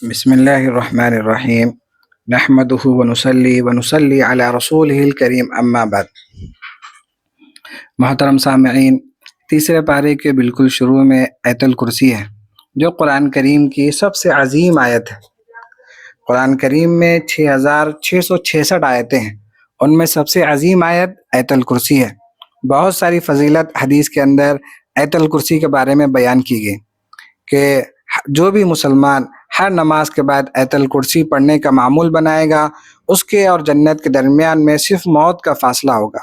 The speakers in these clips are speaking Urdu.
بسم اللہ الرحمن الرحیم نحمدہ ونصلی علی رسولہ الکریم اما بعد۔ محترم سامعین، تیسرے پارے کے بالکل شروع میں آیت الکرسی ہے جو قرآن کریم کی سب سے عظیم آیت ہے۔ قرآن کریم میں 6666 آیتیں ہیں، ان میں سب سے عظیم آیت آیت الکرسی ہے۔ بہت ساری فضیلت حدیث کے اندر آیت الکرسی کے بارے میں بیان کی گئی کہ جو بھی مسلمان ہر نماز کے بعد آیت الکرسی پڑھنے کا معمول بنائے گا، اس کے اور جنت کے درمیان میں صرف موت کا فاصلہ ہوگا،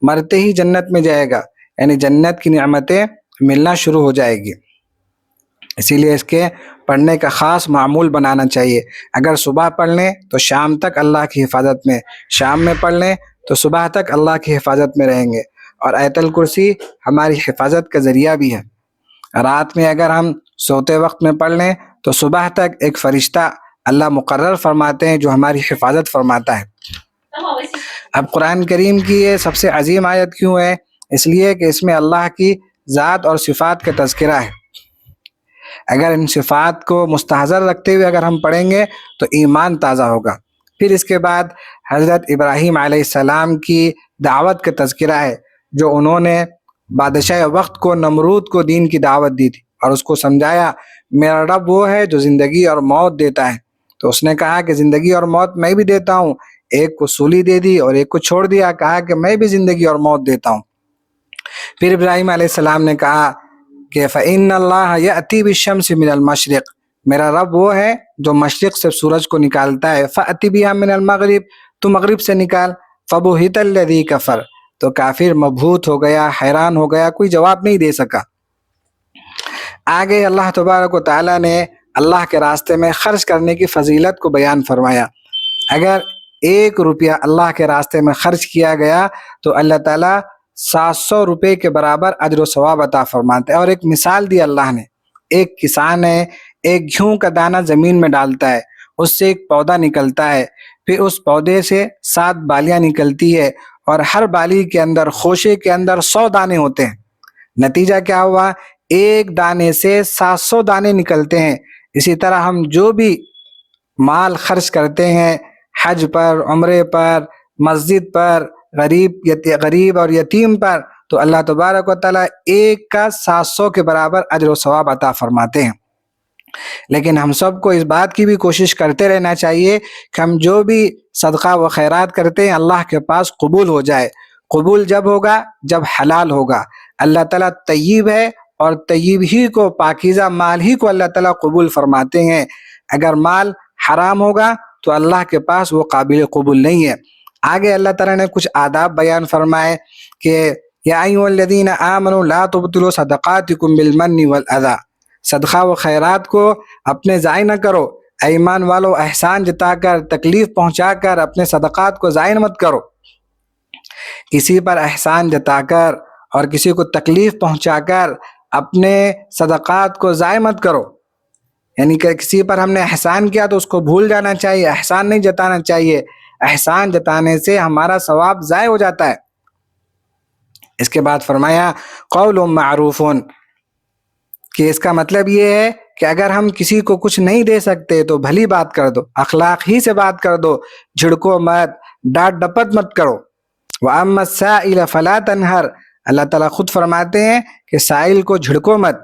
مرتے ہی جنت میں جائے گا، یعنی جنت کی نعمتیں ملنا شروع ہو جائے گی۔ اسی لیے اس کے پڑھنے کا خاص معمول بنانا چاہیے۔ اگر صبح پڑھ لیں تو شام تک اللہ کی حفاظت میں، شام میں پڑھ لیں تو صبح تک اللہ کی حفاظت میں رہیں گے، اور آیت الکرسی ہماری حفاظت کا ذریعہ بھی ہے۔ رات میں اگر ہم سوتے وقت میں پڑھ لیں تو صبح تک ایک فرشتہ اللہ مقرر فرماتے ہیں جو ہماری حفاظت فرماتا ہے۔ اب قرآن کریم کی یہ سب سے عظیم آیت کیوں ہے؟ اس لیے کہ اس میں اللہ کی ذات اور صفات کا تذکرہ ہے۔ اگر ان صفات کو مستحضر رکھتے ہوئے اگر ہم پڑھیں گے تو ایمان تازہ ہوگا۔ پھر اس کے بعد حضرت ابراہیم علیہ السلام کی دعوت کا تذکرہ ہے، جو انہوں نے بادشاہ وقت کو، نمرود کو دین کی دعوت دی تھی اور اس کو سمجھایا میرا رب وہ ہے جو زندگی اور موت دیتا ہے۔ تو اس نے کہا کہ زندگی اور موت میں بھی دیتا ہوں، ایک کو سولی دے دی اور ایک کو چھوڑ دیا، کہا کہ میں بھی زندگی اور موت دیتا ہوں۔ پھر ابراہیم علیہ السلام نے کہا کہ فَإِنَّ اللَّهَ يَأْتِي بِالشَّمْسِ مِنَ الْمَشْرِقِ، میرا رب وہ ہے جو مشرق سے سورج کو نکالتا ہے، فَأْتِ بِهَا مِنَ الْمَغْرِبِ، تو مغرب سے نکال، فَبُهِتَ الَّذِي كَفَرَ، تو کافر مبہوت ہو گیا، حیران ہو گیا، کوئی جواب نہیں دے سکا۔ آگے اللہ تبارک و تعالیٰ نے اللہ کے راستے میں خرچ کرنے کی فضیلت کو بیان فرمایا۔ اگر 1 روپیہ اللہ کے راستے میں خرچ کیا گیا تو اللہ تعالیٰ 700 روپے کے برابر اجر و ثواب عطا فرماتے ہیں۔ اور ایک مثال دی اللہ نے، ایک کسان ہے، ایک گیہوں کا دانہ زمین میں ڈالتا ہے، اس سے ایک پودا نکلتا ہے، پھر اس پودے سے 7 بالیاں نکلتی ہے، اور ہر بالی کے اندر، خوشے کے اندر 100 دانے ہوتے ہیں۔ نتیجہ کیا ہوا؟ ایک دانے سے 700 دانے نکلتے ہیں۔ اسی طرح ہم جو بھی مال خرچ کرتے ہیں حج پر، عمرے پر، مسجد پر، غریب اور یتیم پر، تو اللہ تبارک و تعالیٰ ایک کا 700 کے برابر اجر و ثواب عطا فرماتے ہیں۔ لیکن ہم سب کو اس بات کی بھی کوشش کرتے رہنا چاہیے کہ ہم جو بھی صدقہ و خیرات کرتے ہیں اللہ کے پاس قبول ہو جائے۔ قبول جب ہوگا جب حلال ہوگا۔ اللہ تعالیٰ طیب ہے، اور طیب ہی کو، پاکیزہ مال ہی کو اللہ تعالیٰ قبول فرماتے ہیں۔ اگر مال حرام ہوگا تو اللہ کے پاس وہ قابل قبول نہیں ہے۔ آگے اللہ تعالیٰ نے کچھ آداب بیان فرمائے کہ یا ایھا الذین آمنوا لا تبطلوا صدقاتکم بالمن والاذی، صدقہ و خیرات کو اپنے ضائع نہ کرو، اے ایمان والو، احسان جتا کر، تکلیف پہنچا کر اپنے صدقات کو ضائع مت کرو۔ کسی پر احسان جتا کر اور کسی کو تکلیف پہنچا کر اپنے صدقات کو ضائع مت کرو، یعنی کہ کسی پر ہم نے احسان کیا تو اس کو بھول جانا چاہیے، احسان نہیں جتانا چاہیے۔ احسان جتانے سے ہمارا ثواب ضائع ہو جاتا ہے۔ اس کے بعد فرمایا قول معروف، کہ اس کا مطلب یہ ہے کہ اگر ہم کسی کو کچھ نہیں دے سکتے تو بھلی بات کر دو، اخلاق ہی سے بات کر دو، جھڑکو مت، ڈانٹ ڈپٹ مت کرو۔ وَأَمَّا السَّائِلَ فَلَا تَنْهَرْ، اللہ تعالیٰ خود فرماتے ہیں کہ سائل کو جھڑکو مت۔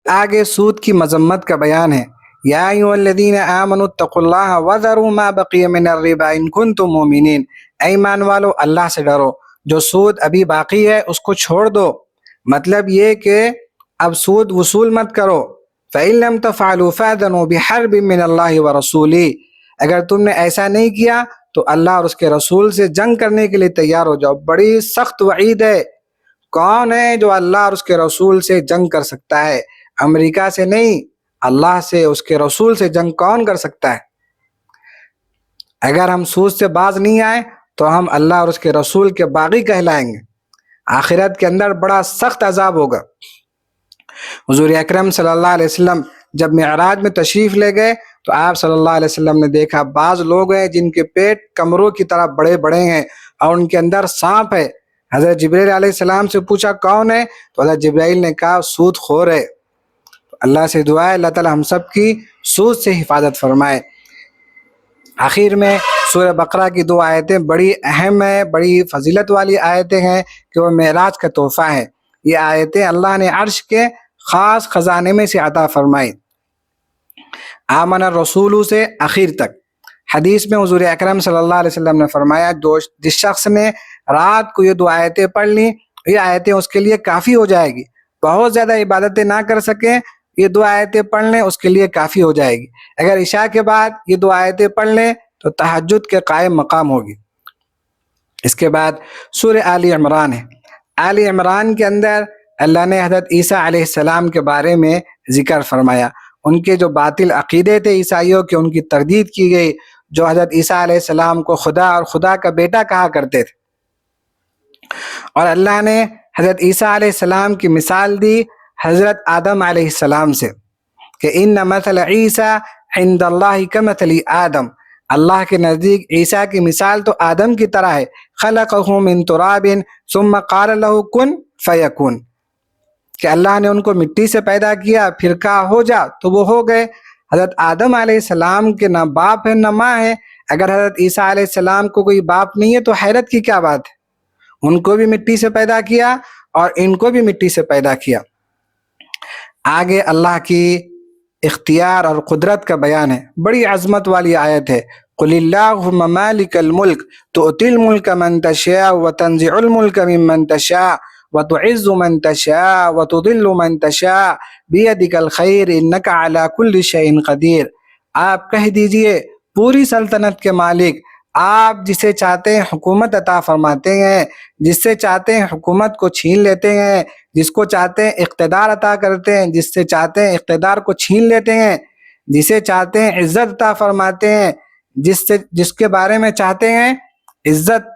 آگے سود کی مذمت کا بیان ہے۔ یا ایھا الذین آمنوا اتقوا اللہ وذروا ما بقی من الربا ان کنتم مؤمنین، اے ایمان والو اللہ سے ڈرو، جو سود ابھی باقی ہے اس کو چھوڑ دو۔ مطلب یہ کہ اب سود وصول مت کرو۔ فَإِن لَمْ تَفْعَلُوا فَأْذَنُوا بِحَرْبٍ مِّنَ اللَّهِ وَرَسُولِهِ، اگر تم نے ایسا نہیں کیا تو اللہ اور اس کے رسول سے جنگ کرنے کے لیے تیار ہو جاؤ۔ بڑی سخت وعید ہے۔ کون ہے جو اللہ اور اس کے رسول سے جنگ کر سکتا ہے؟ امریکہ سے نہیں، اللہ سے، اس کے رسول سے جنگ کون کر سکتا ہے؟ اگر ہم سود سے باز نہیں آئے تو ہم اللہ اور اس کے رسول کے باغی کہلائیں گے۔ آخرت کے اندر بڑا سخت عذاب ہوگا۔ حضور اکرم صلی اللہ علیہ وسلم جب معراج میں تشریف لے گئے تو آپ صلی اللہ علیہ وسلم نے دیکھا بعض لوگ ہیں جن کے پیٹ کمروں کی طرح بڑے بڑے ہیں اور ان کے اندر سانپ ہے۔ حضرت جبرائیل علیہ السلام سے پوچھا کون ہے؟ تو حضرت جبرائیل نے کہا سود خور ہے۔ اللہ سے دعا ہے اللہ تعالی ہم سب کی سود سے حفاظت فرمائے۔ آخر میں سورہ بقرہ کی 2 آیتیں بڑی اہم ہیں، بڑی فضیلت والی آیتیں ہیں کہ وہ معراج کا تحفہ ہے۔ یہ آیتیں اللہ نے عرش کے خاص خزانے میں سے عطا فرمائی۔ آمن الرسول سے آخر تک حدیث میں حضور اکرم صلی اللہ علیہ وسلم نے فرمایا جس شخص نے رات کو یہ 2 آیتیں پڑھ لیں، یہ آیتیں اس کے لیے کافی ہو جائے گی۔ بہت زیادہ عبادتیں نہ کر سکیں، یہ 2 آیتیں پڑھ لیں اس کے لیے کافی ہو جائے گی۔ اگر عشاء کے بعد یہ 2 آیتیں پڑھ لیں تو تہجد کے قائم مقام ہوگی۔ اس کے بعد سورہ آل عمران ہے۔ آل عمران کے اندر اللہ نے حضرت عیسیٰ علیہ السلام کے بارے میں ذکر فرمایا۔ ان کے جو باطل عقیدے تھے عیسائیوں کے، ان کی تردید کی گئی، جو حضرت عیسیٰ علیہ السلام کو خدا اور خدا کا بیٹا کہا کرتے تھے۔ اور اللہ نے حضرت عیسیٰ علیہ السلام کی مثال دی حضرت آدم علیہ السلام سے کہ ان مثل عیسیٰ عند اللہ کمثل آدم، اللہ کے نزدیک عیسیٰ کی مثال تو آدم کی طرح ہے، خلقہ من تراب ثم قال له کن فیکون، کہ اللہ نے ان کو مٹی سے پیدا کیا پھر کہا ہو جا تو وہ ہو گئے۔ حضرت آدم علیہ السلام کے نہ باپ ہے نہ ماں ہے، اگر حضرت عیسیٰ علیہ السلام کو کوئی باپ نہیں ہے تو حیرت کی کیا بات ہے۔ ان کو بھی مٹی سے پیدا کیا اور ان کو بھی مٹی سے پیدا کیا۔ آگے اللہ کی اختیار اور قدرت کا بیان ہے، بڑی عظمت والی آیت ہے۔ قل اللہم مالک الملک تؤتی الملک من تشاء وتنزع الملک ممن تشاء وتعز من تشاء وتضل من تشاء بیدک الخیر انک علی کل شیء قدیر۔ آپ کہہ دیجئے پوری سلطنت کے مالک، آپ جسے چاہتے ہیں حکومت عطا فرماتے ہیں، جس سے چاہتے ہیں حکومت کو چھین لیتے ہیں، جس کو چاہتے ہیں اقتدار عطا کرتے ہیں، جس سے چاہتے ہیں اقتدار کو چھین لیتے ہیں، جسے چاہتے ہیں عزت عطا فرماتے ہیں، جس کے بارے میں چاہتے ہیں عزت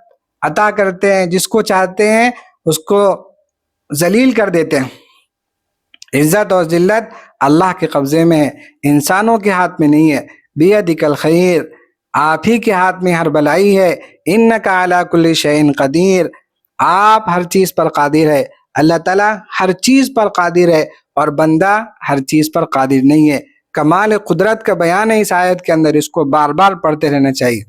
عطا کرتے ہیں، جس کو چاہتے ہیں اس کو ذلیل کر دیتے ہیں۔ عزت اور ذلت اللہ کے قبضے میں ہے، انسانوں کے ہاتھ میں نہیں ہے۔ بیدک الخیر، آپ ہی کے ہاتھ میں ہر بلائی ہے۔ انک علی کل شیء قدیر، آپ ہر چیز پر قادر ہے۔ اللہ تعالیٰ ہر چیز پر قادر ہے اور بندہ ہر چیز پر قادر نہیں ہے۔ کمال قدرت کا بیان ہے اس آیت کے اندر، اس کو بار بار پڑھتے رہنا چاہیے۔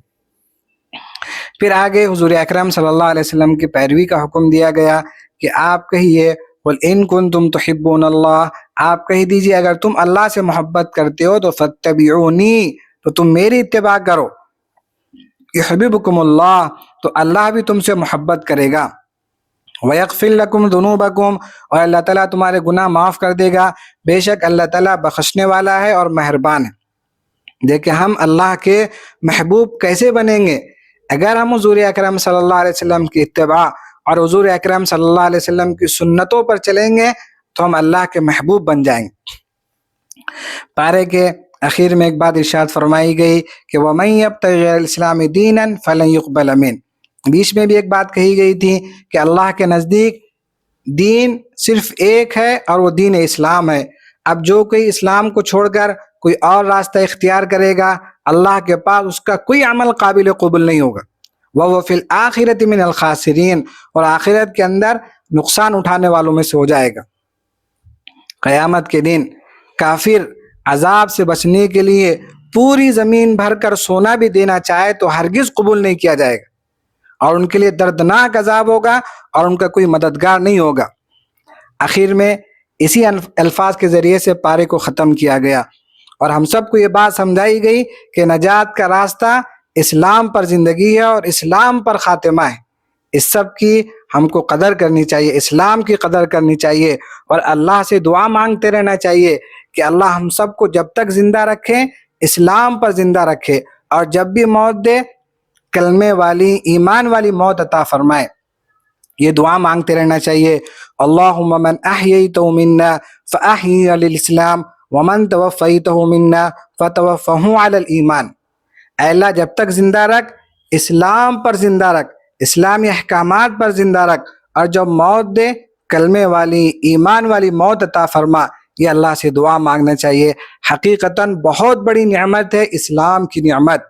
پھر آگے حضور اکرم صلی اللہ علیہ وسلم کی پیروی کا حکم دیا گیا کہ آپ کہیے قل ان کنتم تحبون اللہ، آپ کہہ دیجئے اگر تم اللہ سے محبت کرتے ہو تو فاتبعونی، تو تم میری اتباع کرو، یحببکم اللہ، تو اللہ بھی تم سے محبت کرے گا، وَيَغْفِرْ لَكُمْ ذُنُوبَكُمْ، اور اللہ تعالیٰ تمہارے گناہ معاف کر دے گا، بے شک اللہ تعالیٰ بخشنے والا ہے اور مہربان ہے۔ دیکھیں ہم اللہ کے محبوب کیسے بنیں گے؟ اگر ہم حضور اکرم صلی اللہ علیہ وسلم کی اتباع اور حضور اکرم صلی اللہ علیہ وسلم کی سنتوں پر چلیں گے تو ہم اللہ کے محبوب بن جائیں گے۔ پارے کے اخیر میں ایک بات ارشاد فرمائی گئی کہ وَمَن يَبْتَغِ غَيْرَ الْإِسْلَامِ دِينًا فَلَن يُقْبَلَ مِنْهُ، بیچ میں بھی ایک بات کہی گئی تھی کہ اللہ کے نزدیک دین صرف ایک ہے اور وہ دین اسلام ہے۔ اب جو کوئی اسلام کو چھوڑ کر کوئی اور راستہ اختیار کرے گا، اللہ کے پاس اس کا کوئی عمل قابل قبول نہیں ہوگا۔ وَهُوَ فِي الْآخِرَةِ مِنَ الْخَاسِرِينَ، اور آخرت کے اندر نقصان اٹھانے والوں میں سے ہو جائے گا۔ قیامت کے دن کافر عذاب سے بچنے کے لیے پوری زمین بھر کر سونا بھی دینا چاہے تو ہرگز قبول نہیں کیا جائے گا، اور ان کے لیے دردناک عذاب ہوگا اور ان کا کوئی مددگار نہیں ہوگا۔ آخر میں اسی الفاظ کے ذریعے سے پارے کو ختم کیا گیا اور ہم سب کو یہ بات سمجھائی گئی کہ نجات کا راستہ اسلام پر زندگی ہے اور اسلام پر خاتمہ ہے۔ اس سب کی ہم کو قدر کرنی چاہیے، اسلام کی قدر کرنی چاہیے اور اللہ سے دعا مانگتے رہنا چاہیے کہ اللہ ہم سب کو جب تک زندہ رکھے اسلام پر زندہ رکھے، اور جب بھی موت دے کلمے والی ایمان والی موت عطا فرمائے۔ یہ دعا مانگتے رہنا چاہیے۔ اللہم من احییتہ منا فاحیی علی الاسلام ومن توفیتہ منا فتوفہ علی الایمان، اے اللہ جب تک زندہ رکھ اسلام پر زندہ رکھ، اسلامی احکامات پر زندہ رکھ، اور جب موت دے کلمے والی ایمان والی موت عطا فرما۔ یہ اللہ سے دعا مانگنا چاہیے۔ حقیقتاً بہت بڑی نعمت ہے اسلام کی نعمت،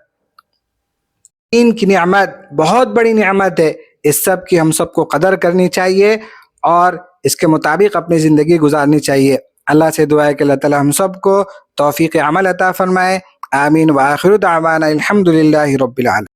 دین کی نعمت بہت بڑی نعمت ہے۔ اس سب کی ہم سب کو قدر کرنی چاہیے اور اس کے مطابق اپنی زندگی گزارنی چاہیے۔ اللہ سے دعا ہے کہ اللہ تعالیٰ ہم سب کو توفیق عمل عطا فرمائے. آمین. وآخر دعوانا الحمد للہ رب العالمین.